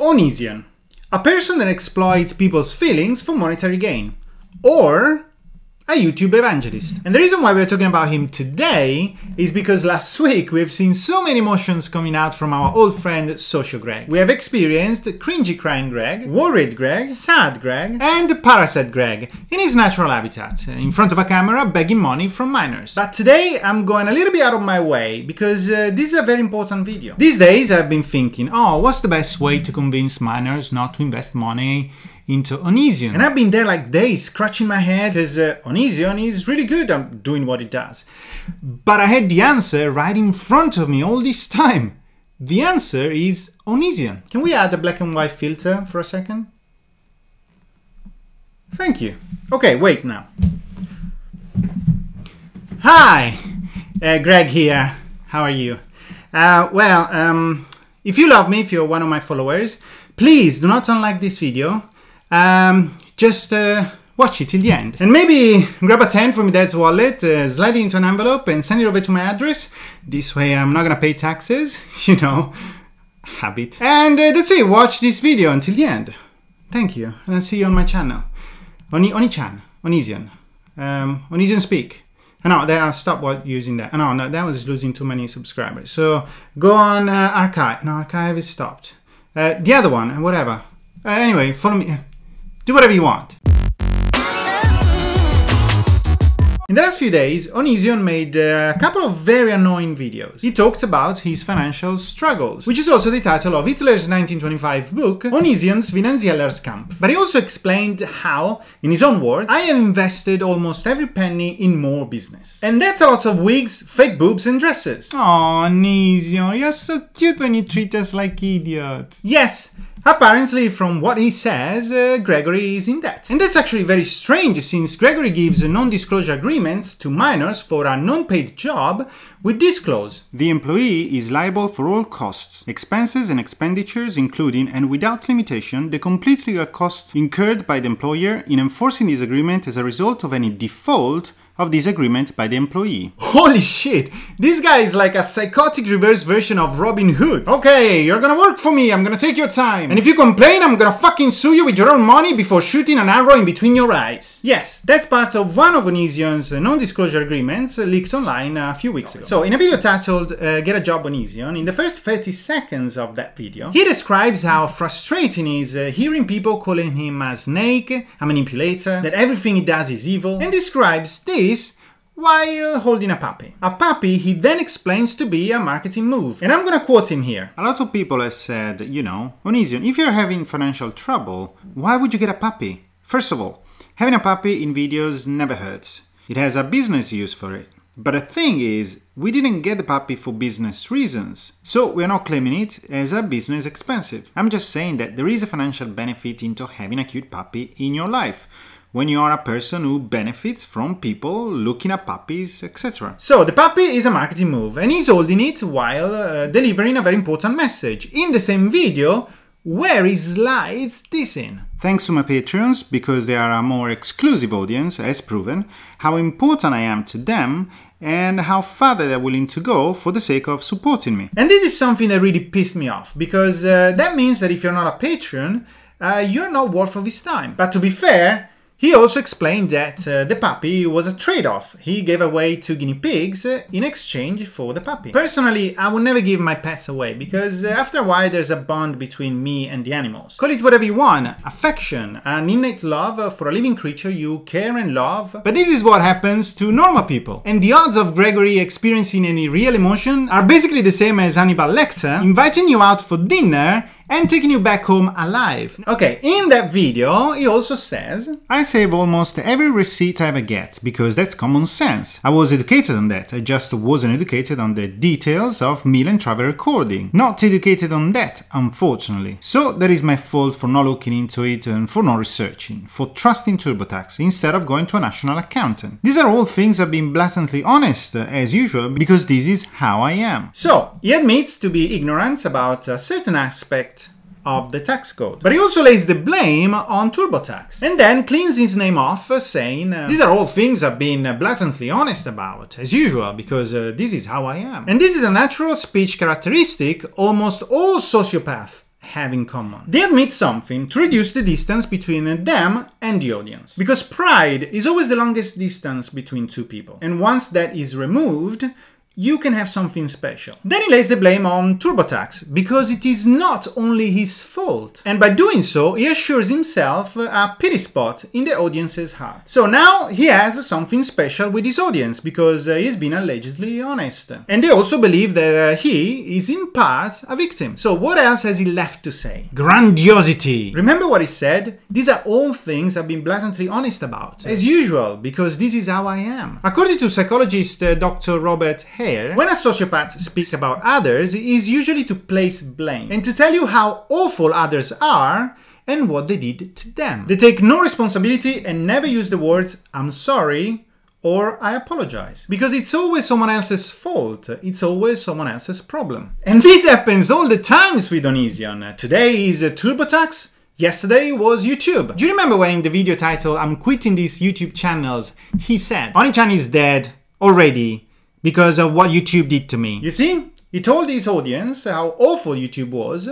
Onision, a person that exploits people's feelings for monetary gain, or a YouTube evangelist. And the reason why we're talking about him today is because last week we've seen so many emotions coming out from our old friend Social Greg. We have experienced cringy crying Greg, worried Greg, sad Greg, and parasite Greg in his natural habitat, in front of a camera begging money from minors. But today I'm going a little bit out of my way because this is a very important video. These days I've been thinking, what's the best way to convince minors not to invest money into Onision? And I've been there like days scratching my head because Onision is really good at doing what it does. But I had the answer right in front of me all this time. The answer is Onision. Can we add a black and white filter for a second? Thank you. Okay, wait now. Hi, Greg here. How are you? If you love me, if you're one of my followers, please do not unlike this video. Just watch it till the end. And maybe grab a 10 from my dad's wallet, slide it into an envelope and send it over to my address. This way I'm not gonna pay taxes, you know, habit. And that's it, watch this video until the end. Thank you, and I'll see you on my channel. Oni-chan, Onision. Onision Speak. No, I'll stop using that. No, that was losing too many subscribers. So go on Archive. No, Archive is stopped. The other one, whatever. Anyway, follow me. Do whatever you want. In the last few days, Onision made a couple of very annoying videos. He talked about his financial struggles, which is also the title of Hitler's 1925 book, Onision's Finanziellers Kampf. But he also explained how, in his own words, I have invested almost every penny in more business. And that's a lot of wigs, fake boobs and dresses. Oh, Onision, you're so cute when you treat us like idiots. Yes. Apparently, from what he says, Gregory is in debt. And that's actually very strange, since Gregory gives non-disclosure agreements to minors for a non-paid job with this clause. The employee is liable for all costs, expenses and expenditures, including and without limitation the complete legal costs incurred by the employer in enforcing this agreement as a result of any default of this agreement by the employee. Holy shit! This guy is like a psychotic reverse version of Robin Hood. Okay, you're gonna work for me, I'm gonna take your time. And if you complain, I'm gonna fucking sue you with your own money before shooting an arrow in between your eyes. Yes, that's part of one of Onision's non-disclosure agreements leaked online a few weeks ago. So in a video titled Get a Job Onision, in the first 30 seconds of that video, he describes how frustrating it is hearing people calling him a snake, a manipulator, that everything he does is evil, and describes this while holding a puppy. A puppy he then explains to be a marketing move. And I'm gonna quote him here. A lot of people have said, you know, Onision, if you're having financial trouble, why would you get a puppy? First of all, having a puppy in videos never hurts. It has a business use for it. But the thing is, we didn't get the puppy for business reasons, so we're not claiming it as a business expensive. I'm just saying that there is a financial benefit into having a cute puppy in your life, when you are a person who benefits from people looking at puppies, etc. So the puppy is a marketing move, and he's holding it while delivering a very important message in the same video where he slides this in. Thanks to my patrons, because they are a more exclusive audience, as proven, how important I am to them and how far they're willing to go for the sake of supporting me. And this is something that really pissed me off, because that means that if you're not a patron, you're not worth of his time. But to be fair, he also explained that the puppy was a trade-off. He gave away 2 guinea pigs in exchange for the puppy. Personally, I would never give my pets away because after a while there's a bond between me and the animals. Call it whatever you want, affection, an innate love for a living creature you care and love. But this is what happens to normal people. And the odds of Gregory experiencing any real emotion are basically the same as Hannibal Lecter inviting you out for dinner and taking you back home alive. Okay, in that video, he also says, I save almost every receipt I ever get, because that's common sense. I was educated on that, I just wasn't educated on the details of meal and travel recording. Not educated on that, unfortunately. So that is my fault for not looking into it and for not researching, for trusting TurboTax instead of going to a national accountant. These are all things I've been blatantly honest, as usual, because this is how I am. So, he admits to be ignorant about a certain aspect of the tax code. But he also lays the blame on TurboTax and then cleans his name off saying, these are all things I've been blatantly honest about, as usual, because this is how I am. And this is a natural speech characteristic almost all sociopaths have in common. They admit something to reduce the distance between them and the audience. Because pride is always the longest distance between two people. And once that is removed, you can have something special. Then he lays the blame on TurboTax, because it is not only his fault. And by doing so, he assures himself a pity spot in the audience's heart. So now he has something special with his audience, because he's been allegedly honest. And they also believe that he is in part a victim. So what else has he left to say? Grandiosity! Remember what he said? These are all things I've been blatantly honest about. As usual, because this is how I am. According to psychologist Dr. Robert Hare, when a sociopath speaks about others, it is usually to place blame and to tell you how awful others are and what they did to them. They take no responsibility and never use the words "I'm sorry" or "I apologize." Because it's always someone else's fault. It's always someone else's problem. And this happens all the times with Onision. Today is TurboTax. Yesterday was YouTube. Do you remember when in the video title "I'm quitting these YouTube channels" he said, "Oni-chan is dead already because of what YouTube did to me." You see, he told his audience how awful YouTube was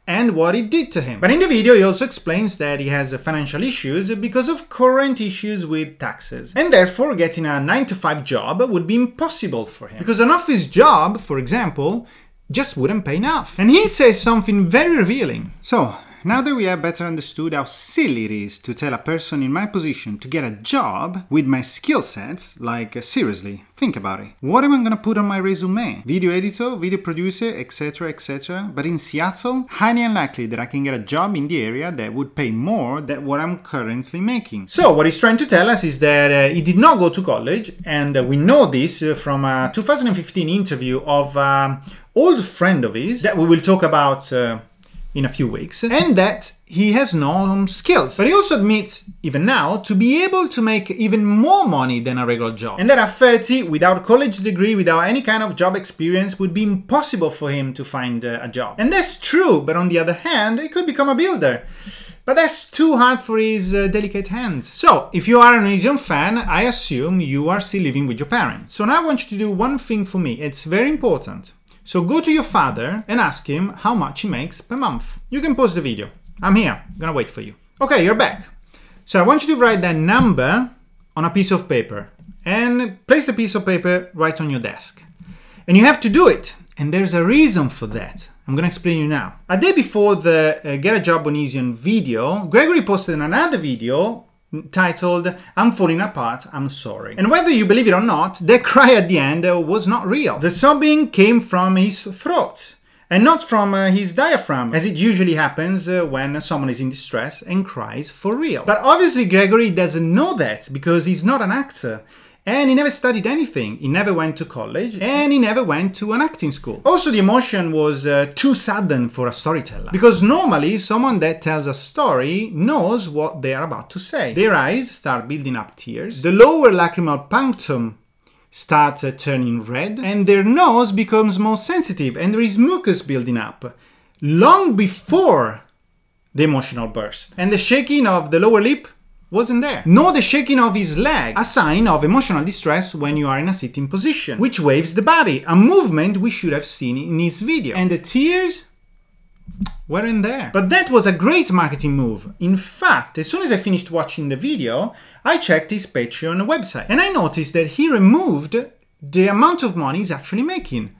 and what it did to him. But in the video, he also explains that he has financial issues because of current issues with taxes. And therefore, getting a 9-to-5 job would be impossible for him. Because an office job, for example, just wouldn't pay enough. And he says something very revealing. So, now that we have better understood how silly it is to tell a person in my position to get a job with my skill sets, like seriously, think about it. What am I gonna put on my resume? Video editor, video producer, etc, etc. But in Seattle, highly unlikely that I can get a job in the area that would pay more than what I'm currently making. So what he's trying to tell us is that he did not go to college, and we know this from a 2015 interview of an old friend of his that we will talk about in a few weeks, and that he has no skills. But he also admits, even now, to be able to make even more money than a regular job. And that at 30, without a college degree, without any kind of job experience, would be impossible for him to find a job. And that's true, but on the other hand, he could become a builder. But that's too hard for his delicate hands. So, if you are an Onision fan, I assume you are still living with your parents. So now I want you to do one thing for me. It's very important. So go to your father and ask him how much he makes per month. You can pause the video. I'm here, I'm gonna wait for you. Okay, you're back. So I want you to write that number on a piece of paper and place the piece of paper right on your desk. And you have to do it. And there's a reason for that. I'm gonna explain you now. A day before the Get a Job Onision video, Gregory posted another video titled "I'm falling apart, I'm sorry." And whether you believe it or not, the cry at the end was not real. The sobbing came from his throat and not from his diaphragm, as it usually happens when someone is in distress and cries for real. But obviously Gregory doesn't know that because he's not an actor. And he never studied anything, he never went to college, and he never went to an acting school. Also, the emotion was too sudden for a storyteller. Because normally, someone that tells a story knows what they are about to say. Their eyes start building up tears, the lower lacrimal punctum starts turning red, and their nose becomes more sensitive, and there is mucus building up, long before the emotional burst. And the shaking of the lower lip wasn't there. Nor the shaking of his leg, a sign of emotional distress when you are in a sitting position, which waves the body, a movement we should have seen in his video. And the tears weren't there. But that was a great marketing move. In fact, as soon as I finished watching the video, I checked his Patreon website and I noticed that he removed the amount of money he's actually making.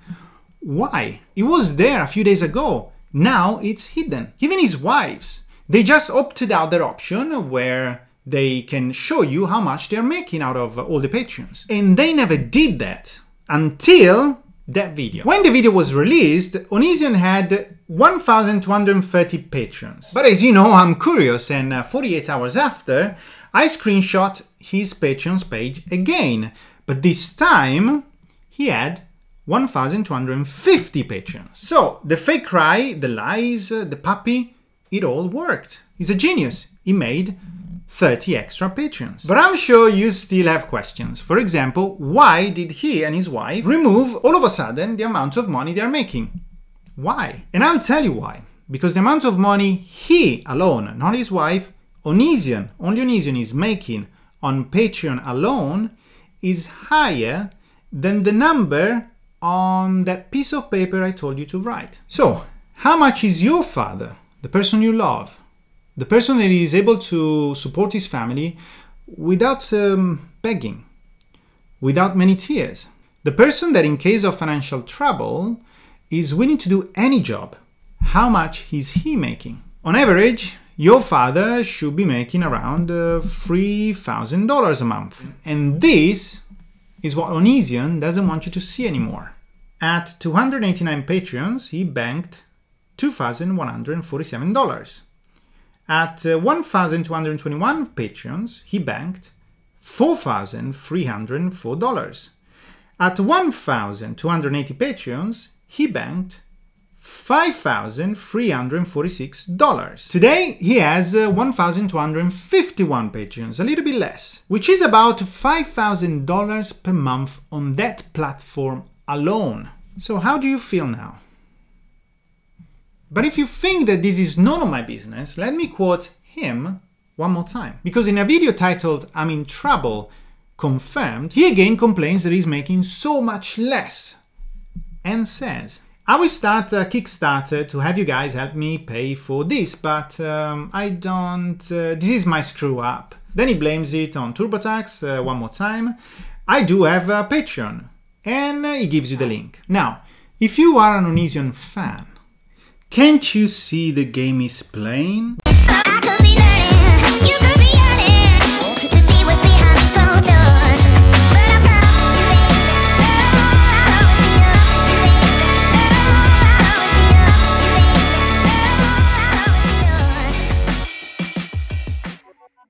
Why? It was there a few days ago. Now it's hidden. Even his wives, they just opted out their option where they can show you how much they're making out of all the Patreons. And they never did that until that video. When the video was released, Onision had 1,230 patrons. But as you know, I'm curious, and 48 hours after, I screenshot his Patreon's page again. But this time, he had 1,250 patrons. So, the fake cry, the lies, the puppy, it all worked. He's a genius. He made 30 extra patrons. But I'm sure you still have questions. For example, why did he and his wife remove all of a sudden the amount of money they're making? Why? And I'll tell you why. Because the amount of money he alone, not his wife, Onision, only Onision is making on Patreon alone is higher than the number on that piece of paper I told you to write. So, How much is your father, the person you love, the person that is able to support his family without begging, without many tears? The person that in case of financial trouble is willing to do any job. How much is he making? On average, your father should be making around $3,000 a month. And this is what Onision doesn't want you to see anymore. At 289 Patreons, he banked $2,147. At 1,221 Patreons, he banked $4,304. At 1,280 Patreons, he banked $5,346. Today, he has 1,251 Patreons, a little bit less, which is about $5,000 per month on that platform alone. So how do you feel now? But if you think that this is none of my business, let me quote him one more time. Because in a video titled "I'm in Trouble, Confirmed," he again complains that he's making so much less and says, "I will start a Kickstarter to have you guys help me pay for this, but I don't, this is my screw up." Then he blames it on TurboTax one more time. "I do have a Patreon," and he gives you the link. Now, if you are an Onision fan, can't you see the game is playing? I could be learning.